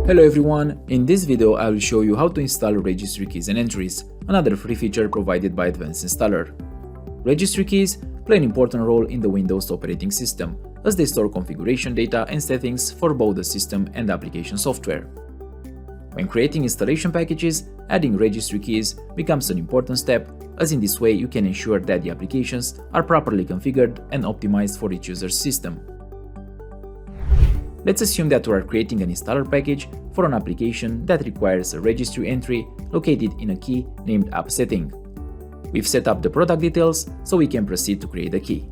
Hello everyone, in this video I will show you how to install registry keys and entries, another free feature provided by Advanced Installer. Registry keys play an important role in the Windows operating system, as they store configuration data and settings for both the system and application software. When creating installation packages, adding registry keys becomes an important step, as in this way you can ensure that the applications are properly configured and optimized for each user's system. Let's assume that we are creating an installer package for an application that requires a registry entry located in a key named app setting. We've set up the product details, so we can proceed to create a key.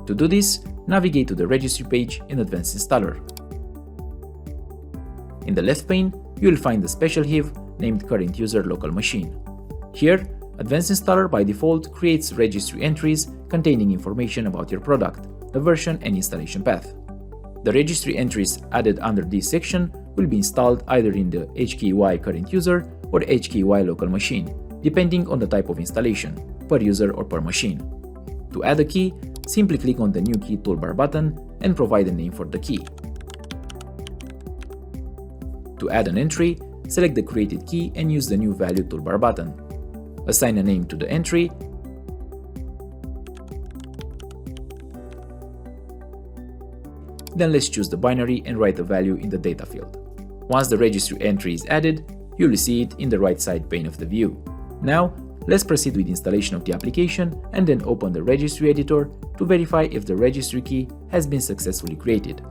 To do this, navigate to the registry page in Advanced Installer. In the left pane, you will find the special hive named Current User Local Machine. Here, Advanced Installer by default creates registry entries containing information about your product, the version and installation path. The registry entries added under this section will be installed either in the HKY current user or HKY local machine, depending on the type of installation, per user or per machine. To add a key, simply click on the New Key toolbar button and provide a name for the key. To add an entry, select the created key and use the New Value toolbar button. Assign a name to the entry. Then let's choose the binary and write the value in the data field. Once the registry entry is added, you'll see it in the right side pane of the view. Now, let's proceed with installation of the application and then open the registry editor to verify if the registry key has been successfully created.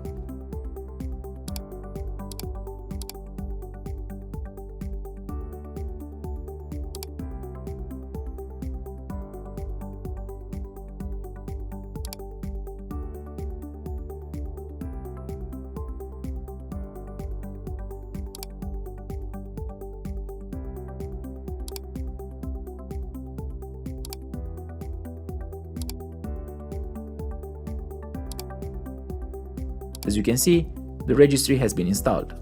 As you can see, the registry has been installed.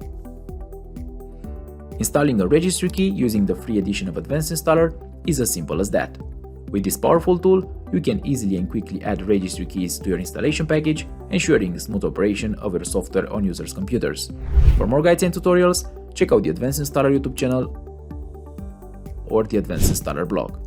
Installing a registry key using the free edition of Advanced Installer is as simple as that. With this powerful tool, you can easily and quickly add registry keys to your installation package, ensuring a smooth operation of your software on users' computers. For more guides and tutorials, check out the Advanced Installer YouTube channel or the Advanced Installer blog.